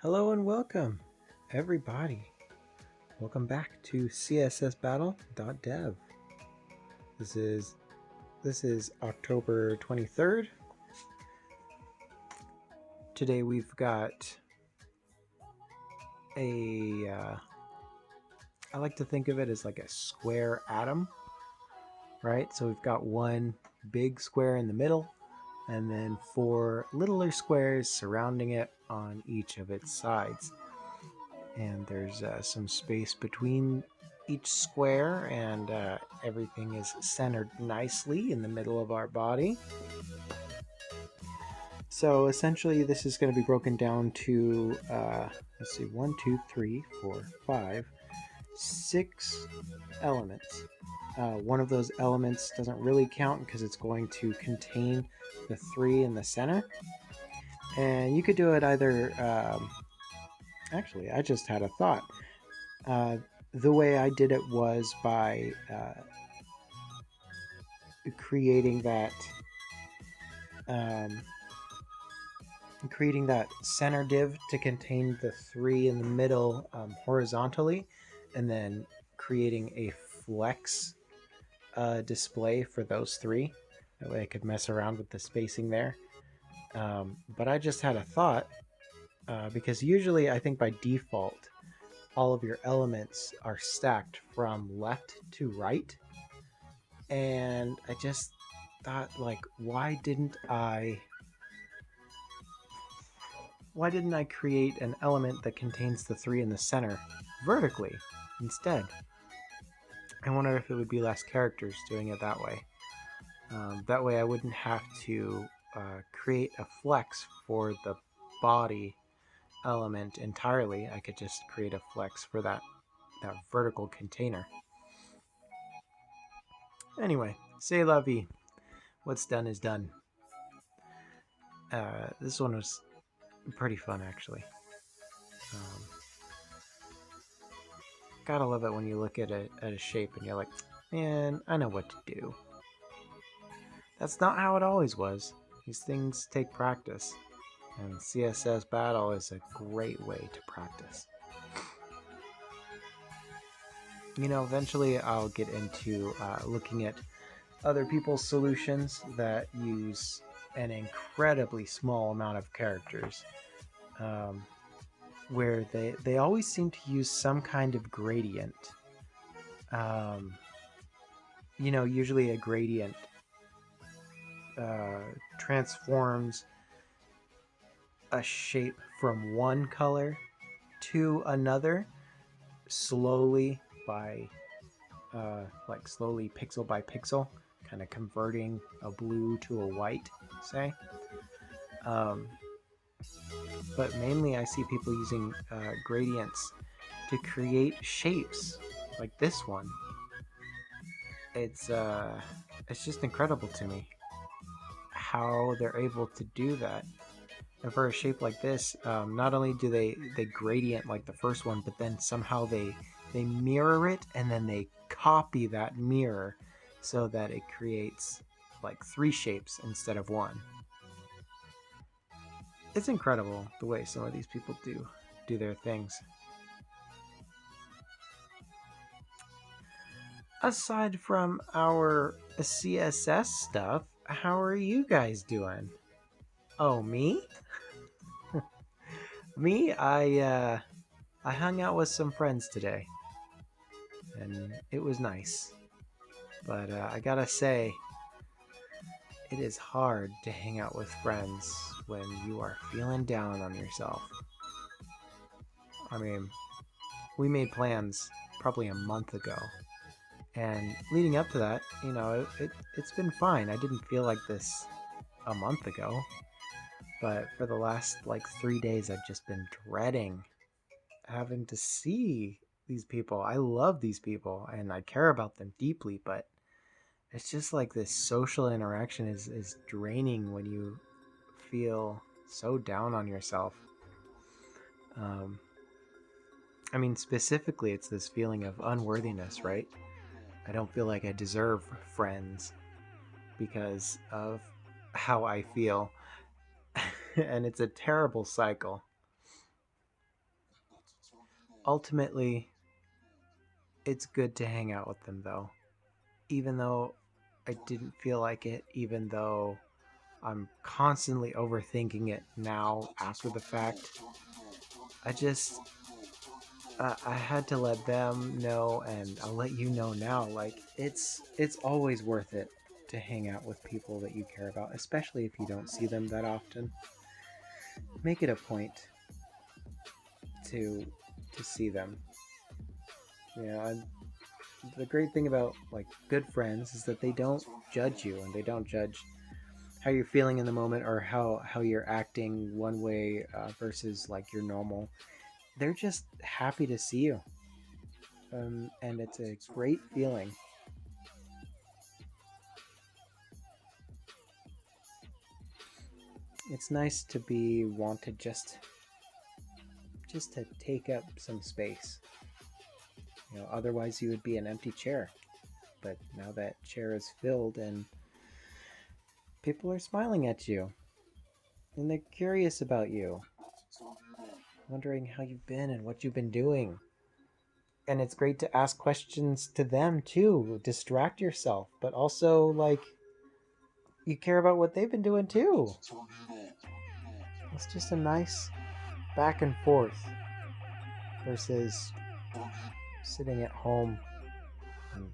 Hello and welcome, everybody. Welcome back to CSSBattle.dev. This is October 23rd. Today we've got I like to think of it as like a square atom, right? So we've got one big square in the middle, and then four littler squares surrounding it on each of its sides. And there's some space between each square, and everything is centered nicely in the middle of our body. So essentially this is going to be broken down to let's see, 1 2 3 4 5 6 elements. One of those elements doesn't really count because it's going to contain the 3 in the center, and you could do it either actually, I just had a thought. The way I did it was by creating that center div to contain the 3 in the middle horizontally, and then creating a flex display for those 3. That way I could mess around with the spacing there. But I just had a thought, because usually I think by default all of your elements are stacked from left to right, and I just thought, like, why didn't I create an element that contains the 3 in the center vertically instead? I wonder if it would be less characters doing it that way. That way I wouldn't have to create a flex for the body element entirely. I could just create a flex for that vertical container. Anyway, c'est la vie. What's done is done. This one was pretty fun, actually. Gotta love it when you look at a shape and you're like, man, I know what to do. That's not how it always was. These things take practice, and CSS Battle is a great way to practice. You know, eventually I'll get into looking at other people's solutions that use an incredibly small amount of characters, where they always seem to use some kind of gradient. You know, usually a gradient transforms a shape from one color to another slowly by slowly pixel by pixel, kind of converting a blue to a white, say. But mainly I see people using gradients to create shapes like this one. It's just incredible to me how they're able to do that. And for a shape like this, not only do they gradient like the first one, but then somehow they mirror it, and then they copy that mirror so that it creates like 3 shapes instead of 1. It's incredible the way some of these people do their things. Aside from our CSS stuff, how are you guys doing? Oh, me? Me? I hung out with some friends today, and it was nice. But I gotta say, it is hard to hang out with friends when you are feeling down on yourself. I mean, we made plans probably a month ago, and leading up to that, you know, it's been fine. I didn't feel like this a month ago, but for the last like 3 days I've just been dreading having to see these people. I love these people and I care about them deeply, but it's just like this social interaction is draining when you feel so down on yourself. I mean, specifically, it's this feeling of unworthiness, right? I don't feel like I deserve friends because of how I feel. And it's a terrible cycle. Ultimately, it's good to hang out with them though. Even though I didn't feel like it, even though I'm constantly overthinking it now after the fact, I just I had to let them know, and I'll let you know now. Like it's always worth it to hang out with people that you care about, especially if you don't see them that often. Make it a point to see them. And the great thing about like good friends is that they don't judge you, and they don't judge how you're feeling in the moment or how you're acting one way versus like your normal. They're just happy to see you, and it's a great feeling. It's nice to be wanted, just to take up some space. Otherwise you would be an empty chair. But now that chair is filled and people are smiling at you and they're curious about you, wondering how you've been and what you've been doing. And it's great to ask questions to them too, distract yourself, but also like you care about what they've been doing too. It's just a nice back and forth versus sitting at home and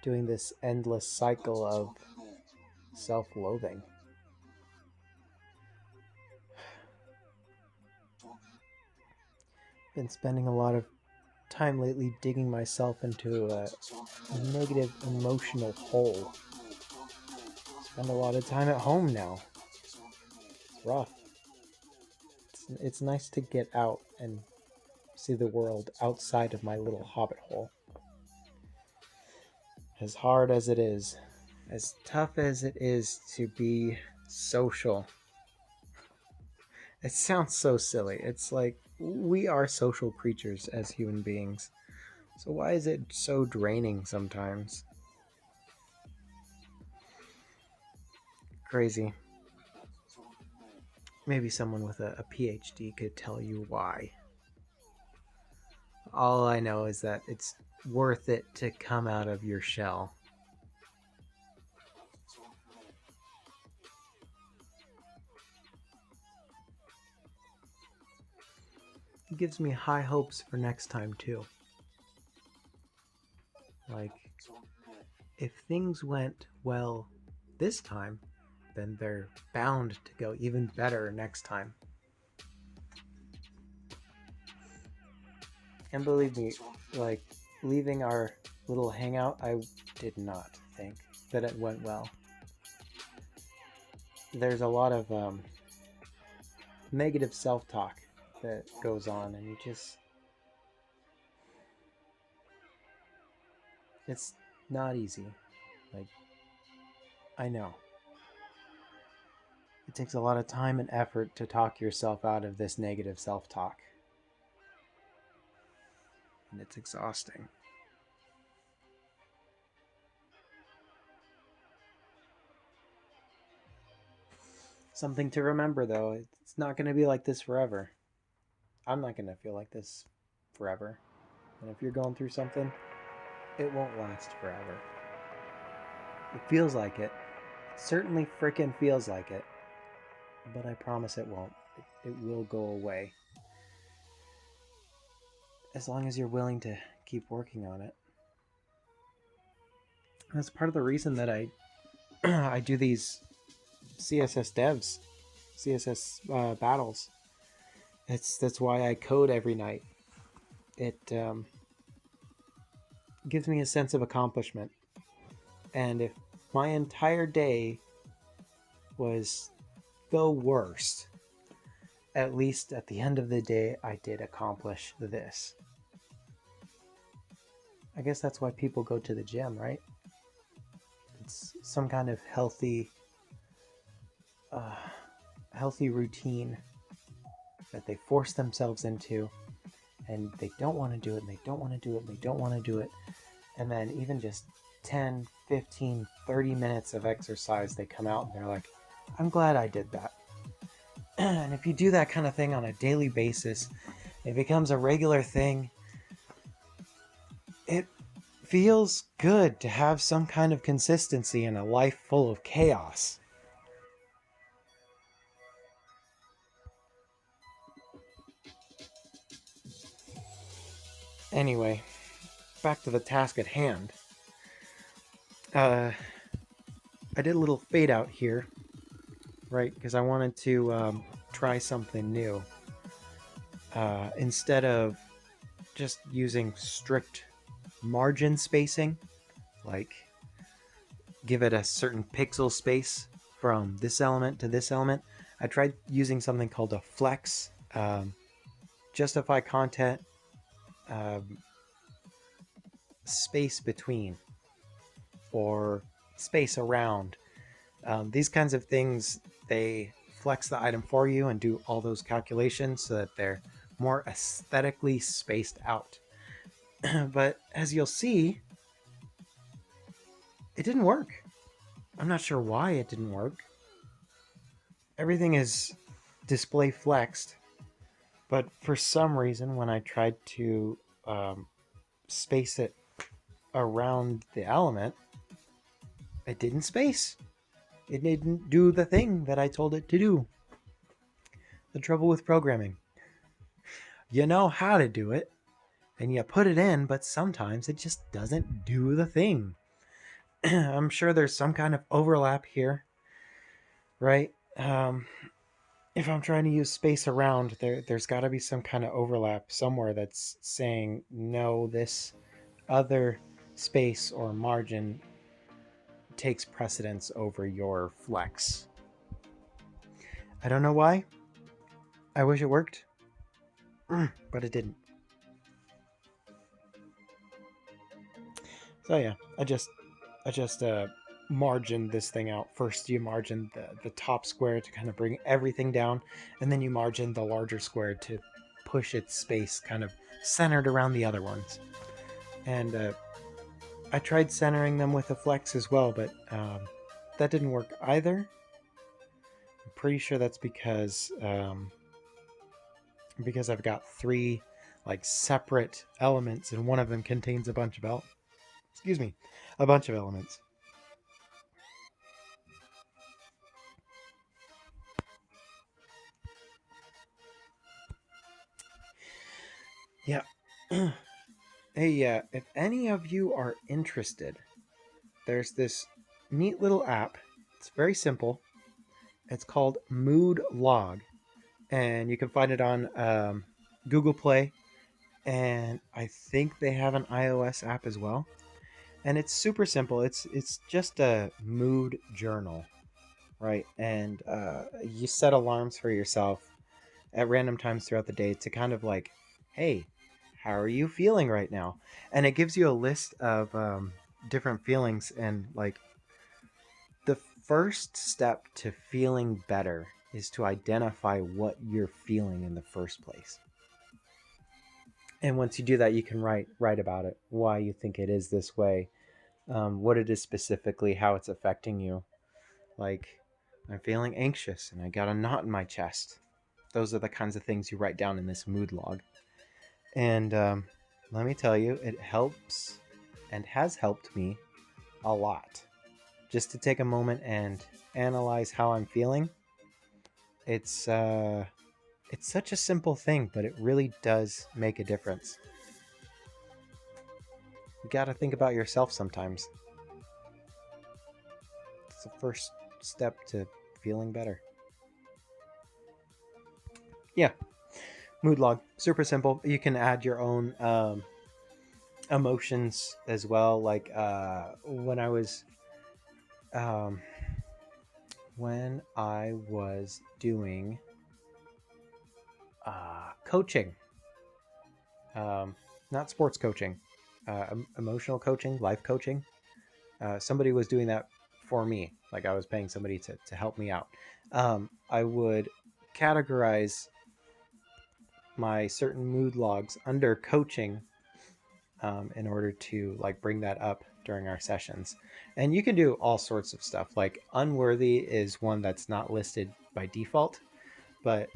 doing this endless cycle of self-loathing. Been spending a lot of time lately digging myself into a negative emotional hole. Spend a lot of time at home now. It's rough. It's nice to get out and see the world outside of my little hobbit hole. As hard as it is, as tough as it is to be social. It sounds so silly. It's like we are social creatures as human beings. So why is it so draining sometimes? Crazy. Maybe someone with a PhD could tell you why. All I know is that it's worth it to come out of your shell. It gives me high hopes for next time too. Like, if things went well this time, then they're bound to go even better next time. And believe me, like, leaving our little hangout, I did not think that it went well. There's a lot of negative self-talk that goes on, and it's not easy. Like, I know. It takes a lot of time and effort to talk yourself out of this negative self-talk. And it's exhausting. Something to remember though, it's not going to be like this forever. I'm not going to feel like this forever. And if you're going through something, it won't last forever. It feels like it. It certainly frickin' feels like it. But I promise it won't. It will go away. As long as you're willing to keep working on it. That's part of the reason that I do these CSS devs, CSS battles. That's why I code every night. It gives me a sense of accomplishment. And if my entire day was the worst, at least at the end of the day, I did accomplish this. I guess that's why people go to the gym, right? It's some kind of healthy routine that they force themselves into, and they don't want to do it, and they don't want to do it, and they don't want to do it. And then even just 10, 15, 30 minutes of exercise, they come out and they're like, I'm glad I did that. And if you do that kind of thing on a daily basis, it becomes a regular thing. It feels good to have some kind of consistency in a life full of chaos. Anyway, back to the task at hand. Uh, I did a little fade out here, right? Because I wanted to try something new. Instead of just using strict margin spacing, like give it a certain pixel space from this element to this element, I tried using something called a flex, justify content, um, space between, or space around. These kinds of things, they flex the item for you and do all those calculations so that they're more aesthetically spaced out. But as you'll see, it didn't work. I'm not sure why it didn't work. Everything is display flexed, but for some reason, when I tried to space it around the element, it didn't space. It didn't do the thing that I told it to do. The trouble with programming. You know how to do it, and you put it in, but sometimes it just doesn't do the thing. I'm sure there's some kind of overlap here, right? If I'm trying to use space around, there's got to be some kind of overlap somewhere that's saying, no, this other space or margin takes precedence over your flex. I don't know why. I wish it worked, but it didn't. So yeah, I just margin this thing out. First, you margin the top square to kind of bring everything down, and then you margin the larger square to push its space kind of centered around the other ones. And I tried centering them with a flex as well, but that didn't work either. I'm pretty sure that's because I've got three like separate elements, and one of them contains a bunch of a bunch of elements. Yeah. Hey, if any of you are interested, there's this neat little app. It's very simple. It's called Mood Log, and you can find it on Google Play, and I think they have an iOS app as well. And it's super simple. It's just a mood journal, right? And you set alarms for yourself at random times throughout the day to kind of like, hey, how are you feeling right now? And it gives you a list of different feelings. And like the first step to feeling better is to identify what you're feeling in the first place. And once you do that, you can write about it, why you think it is this way, what it is specifically, how it's affecting you. Like, I'm feeling anxious and I got a knot in my chest. Those are the kinds of things you write down in this mood log. And let me tell you, it helps and has helped me a lot. Just to take a moment and analyze how I'm feeling. It's such a simple thing, but it really does make a difference. You got to think about yourself sometimes. It's the first step to feeling better. Yeah, mood log, super simple. You can add your own emotions as well. Like um, when I was doing coaching, not sports coaching, emotional coaching, life coaching. Somebody was doing that for me. Like I was paying somebody to help me out. I would categorize my certain mood logs under coaching in order to like bring that up during our sessions. And you can do all sorts of stuff. Like unworthy is one that's not listed by default, but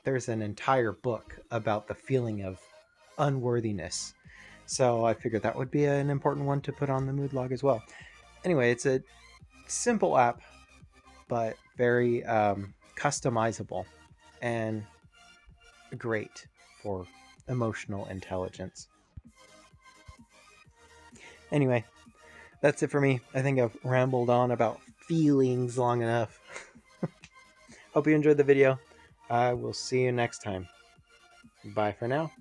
there's an entire book about the feeling of unworthiness. So I figured that would be an important one to put on the mood log as well. Anyway, it's a simple app, but very customizable and great for emotional intelligence. Anyway, that's it for me. I think I've rambled on about feelings long enough. Hope you enjoyed the video. I will see you next time. Bye for now.